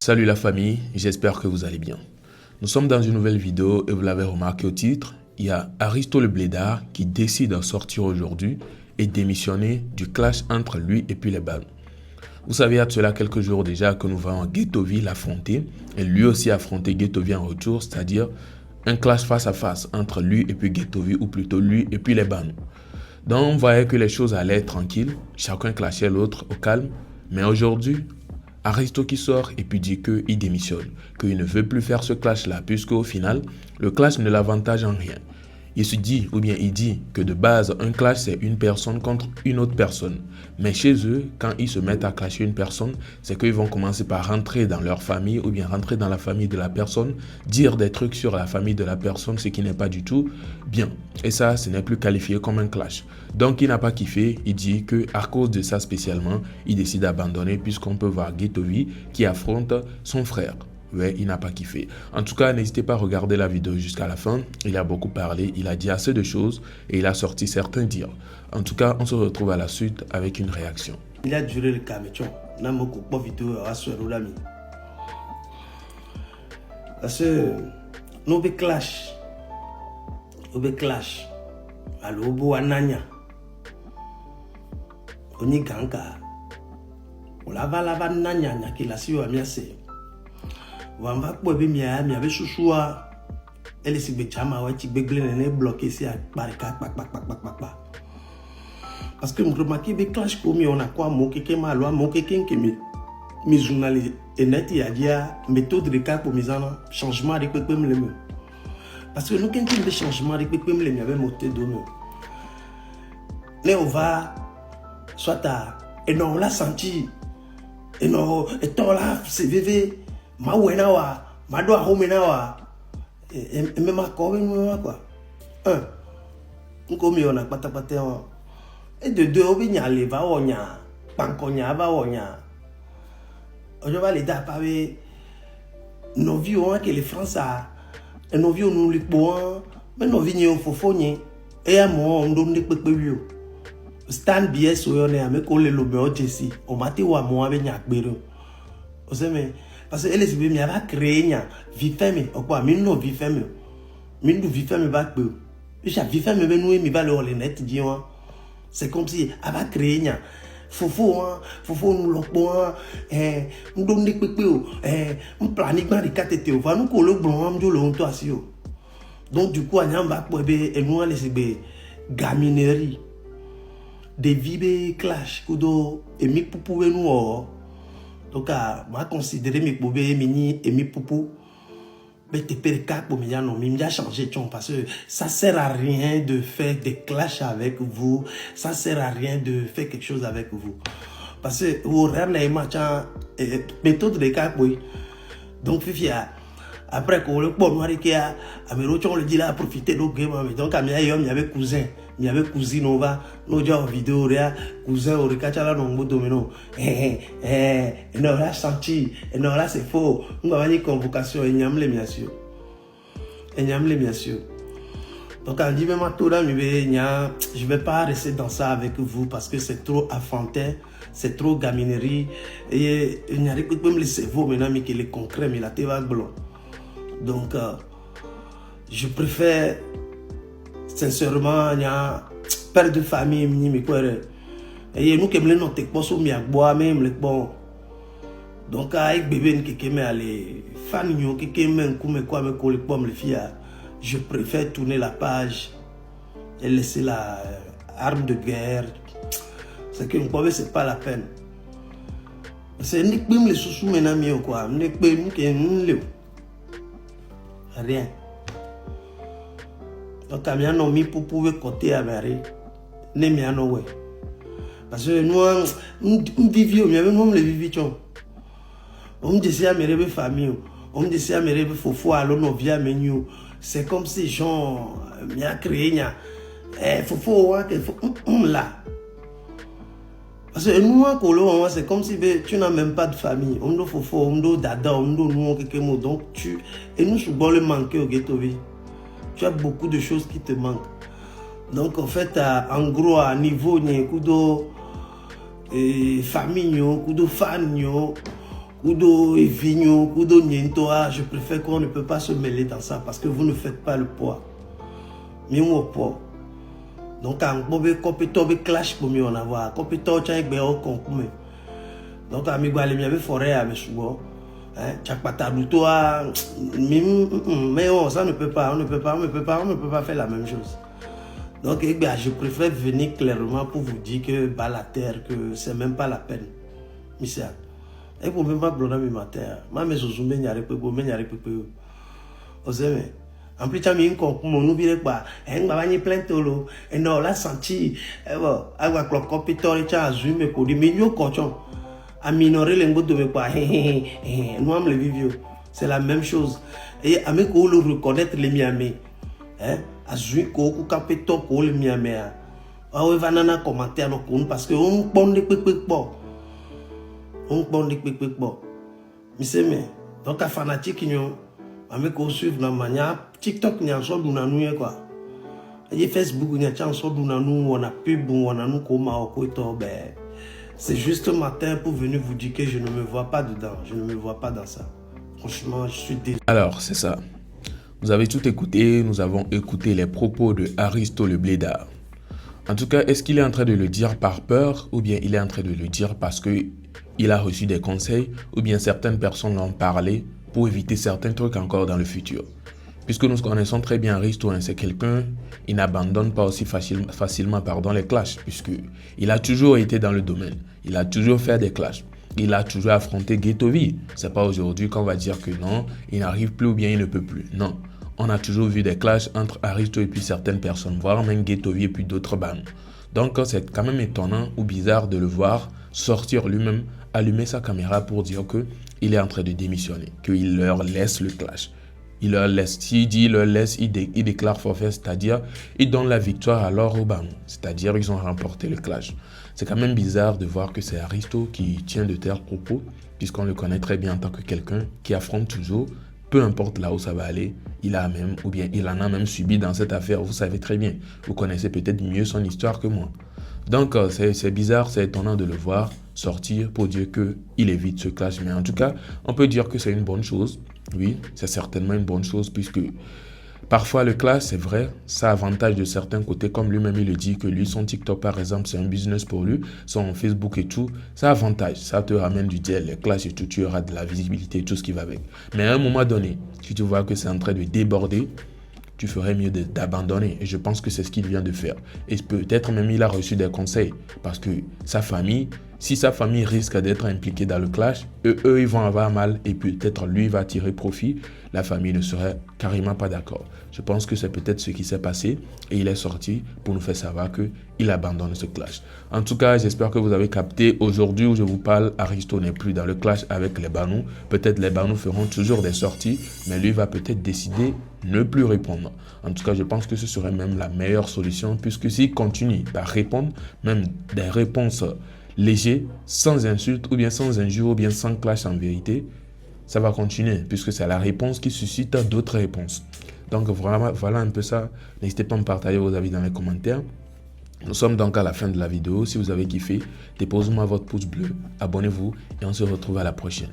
Salut la famille, j'espère que vous allez bien. Nous sommes dans une nouvelle vidéo et vous l'avez remarqué au titre, il y a Aristo le Blédard qui décide de sortir aujourd'hui et démissionner du clash entre lui et puis les Bans. Vous savez, il y a de cela quelques jours déjà que nous voyons Ghettovie l'affronter et lui aussi affronter Ghettovie en retour, c'est-à-dire un clash face à face entre lui et puis Ghettovie ou plutôt lui et puis les Bans. Donc on voyait que les choses allaient tranquilles, chacun clashait l'autre au calme, mais aujourd'hui, Aristo qui sort et puis dit qu'il démissionne, qu'il ne veut plus faire ce clash-là, puisque au final, le clash ne l'avantage en rien. Il se dit, ou bien il dit que de base, un clash, c'est une personne contre une autre personne. Mais chez eux, quand ils se mettent à clasher une personne, c'est qu'ils vont commencer par rentrer dans leur famille ou bien rentrer dans la famille de la personne, dire des trucs sur la famille de la personne, ce qui n'est pas du tout bien. Et ça, ce n'est plus qualifié comme un clash. Donc, il n'a pas kiffé. Il dit qu'à cause de ça spécialement, il décide d'abandonner puisqu'on peut voir Ghettovie qui affronte son frère. Ouais, il n'a pas kiffé. En tout cas, n'hésitez pas à regarder la vidéo jusqu'à la fin. Il a beaucoup parlé, il a dit assez de choses et il a sorti certains dires. En tout cas, on se retrouve à la suite avec une réaction. Il a duré le camétion. N'a pas vidéo à ce roulami. Parce que nous be clash. Nous be clash. Alors, bo ananya. On y ganga. On lava nanya qui la si ou amiase. Wamba kwa be mia be susua ele si be chama wa ti begle ne bloqué si a barika pa parce que mon remarqué be clash ko mi on a quoi mo keke ma loi mo keke ke mi journaliste et net il a dia méthode de cas pour misana changement de pepe me le parce que nous quand il be changement de pepe me le avait monté dono là on va soit à et non on l'a senti et non et ton là c'est vv ma wena wa ma do homena wa e me ma ko me quoi nko mi ona patapate o e de deux obi nya le va onya pankonya va onya ojo va le da pa be no vi o que les français e no vi o nu le po mais no vi ni o fofonye e ya mo ndo ndi pepe wi o stand bs o yo ne ame ko le lo be o jesi o mate wa mo abe nya gbero o se me parce que elle se veut bien créer nya vie fermée ou quoi mais non vie fermée mais nous vie fermée va peu je vie fermée mais nous mi va le net dit c'est comme si elle va créer nya fofo nous lopo nous donne des pepe on planique dans les quatre on va nous coller blanc am jo le on toi si donc du coup anya va pour et nous aller se be gaminerie des vibe clash kudo et mi pour nous donc, moi, considérer mes bébés, mini et mes poupous, mais t'es pas le cas pour me dire non, mais il changé parce que ça sert à rien de faire des clashs avec vous, ça sert à rien de faire quelque chose avec vous. Parce que vous regardez les matchs, méthode de cas, oui. Donc, Fifia, après qu'on le bon noir qui a, on le dit là, profiter de game, donc, il y avait cousin. Il y avait cousine on va nous dire vidéo là cousin au recatcha là non domino non là senti non là c'est faux on va venir convocation et nyamle bien sûr donc on dit même à tout là je vais pas rester dans ça avec vous parce que c'est trop enfantin c'est trop gaminerie et il n'y a rien que même le cerveau maintenant mais qui est concret mais la tête va blanc donc je préfère sincèrement, il y a père de famille, mais quoi, et nous qui me l'ont pas sur mi bois même le bon. Donc avec bébé qui me aller fan yo qui me comme quoi me coller comme les filles, je préfère tourner la page et laisser la arme de guerre. C'est que moi c'est pas la peine. C'est ni même les sous maintenant mieux quoi, ni même que nous rien. Donc, quand on mis pour pouvoir côté à Marie, ne m'y a non ouais. Parce que nous vivions, mais nous les vivions. On me disait à mes famille, on me disait à mes fofo alors nos vies à menu. C'est comme si gens m'y a créé fofo là. Parce que nous en Colo, c'est comme si tu n'as même pas de famille. On doit fofo, on doit dada, on doit nous quelque mot. Donc tu et nous souvent le manquer au ghetto vie. Tu as beaucoup de choses qui te manquent. Donc, en fait, en gros, à niveau, il y a beaucoup de famille, beaucoup de fans, Kudo et Vigno, Kudo Nientoa, je préfère qu'on ne peut pas se mêler dans ça parce que vous ne faites pas le poids. Mimo poids. Donc, quand vous avez un clash pour mieux en avoir, compétent, tu as un concours. Donc, ami gwa le miabe forêt avec souvent, hein, chakpata toi, mais ça ne peut pas, on ne peut pas faire la même chose. Donc, je préfère venir clairement pour vous dire que bah la terre, que c'est même pas la peine, Michel. Et pour même pas blonde mi matin, ma maison zoomé n'y a pas peu, osez en plus, tu as mis un concours, on n'oublie pas. On va gagner plein de tolo. Et non, là, senti, bon, avec le compétent, tu as zoomé, mais nous, cochon, à minorer les mots de mes pas. Nous, on le vivons. C'est la même chose. Et avec on le reconnaître les miami. Hein, à zoomer, qu'on compétent, qu'on le miami. Ah, on va nana commentaire, parce qu'on prend des piques pas. On prend des piques pas. Mais c'est mais, donc, à fanatique, nous, avec qu'on suive la manière, TikTok n'y a pas de nous quoi. Et Facebook n'y a pas de nous, on a pub, on a nous comme c'est juste un matin pour venir vous dire que je ne me vois pas dedans, je ne me vois pas dans ça. Franchement, je suis désolé. Alors, c'est ça. Vous avez tout écouté, nous avons écouté les propos de Aristo le Blédard. En tout cas, est-ce qu'il est en train de le dire par peur ou bien il est en train de le dire parce qu'il a reçu des conseils ou bien certaines personnes l'ont parlé pour éviter certains trucs encore dans le futur. Puisque nous connaissons très bien Aristo, hein, c'est quelqu'un, il n'abandonne pas aussi facilement les clashs, puisqu'il a toujours été dans le domaine, il a toujours fait des clashs, il a toujours affronté Ghetto-V. C'est pas aujourd'hui qu'on va dire que non, il n'arrive plus ou bien il ne peut plus. Non, on a toujours vu des clashs entre Aristo et puis certaines personnes, voire même Ghetto-V et puis d'autres bandes. Donc c'est quand même étonnant ou bizarre de le voir sortir lui-même, allumer sa caméra pour dire qu'il est en train de démissionner, qu'il leur laisse le clash. Il leur laisse, s'il dit, il leur laisse, il déclare forfait, c'est-à-dire, il donne la victoire alors au Banou, c'est-à-dire, ils ont remporté le clash. C'est quand même bizarre de voir que c'est Aristo qui tient de tels propos, puisqu'on le connaît très bien en tant que quelqu'un qui affronte toujours, peu importe là où ça va aller, il en a même subi dans cette affaire, vous savez très bien, vous connaissez peut-être mieux son histoire que moi. Donc, c'est bizarre, c'est étonnant de le voir sortir pour dire qu'il évite ce clash. Mais en tout cas, on peut dire que c'est une bonne chose. Oui, c'est certainement une bonne chose puisque parfois le clash, c'est vrai, ça avantage de certains côtés. Comme lui-même, il le dit que lui, son TikTok, par exemple, c'est un business pour lui. Son Facebook et tout, ça avantage. Ça te ramène du deal, les clashs et tout. Tu auras de la visibilité, tout ce qui va avec. Mais à un moment donné, si tu vois que c'est en train de déborder, tu ferais mieux d'abandonner. Et je pense que c'est ce qu'il vient de faire. Et peut-être même il a reçu des conseils. Parce que sa famille, si sa famille risque d'être impliquée dans le clash, eux, ils vont avoir mal. Et peut-être lui va tirer profit. La famille ne serait carrément pas d'accord. Je pense que c'est peut-être ce qui s'est passé. Et il est sorti pour nous faire savoir qu'il abandonne ce clash. En tout cas, j'espère que vous avez capté. Aujourd'hui où je vous parle, Aristo n'est plus dans le clash avec les Banous. Peut-être les Banous feront toujours des sorties. Mais lui va peut-être décider ne plus répondre. En tout cas, je pense que ce serait même la meilleure solution puisque s'il continue à répondre, même des réponses légères, sans insultes ou bien sans injures ou bien sans clash en vérité, ça va continuer puisque c'est la réponse qui suscite d'autres réponses. Donc vraiment, voilà un peu ça. N'hésitez pas à me partager vos avis dans les commentaires. Nous sommes donc à la fin de la vidéo. Si vous avez kiffé, déposez-moi votre pouce bleu, abonnez-vous et on se retrouve à la prochaine.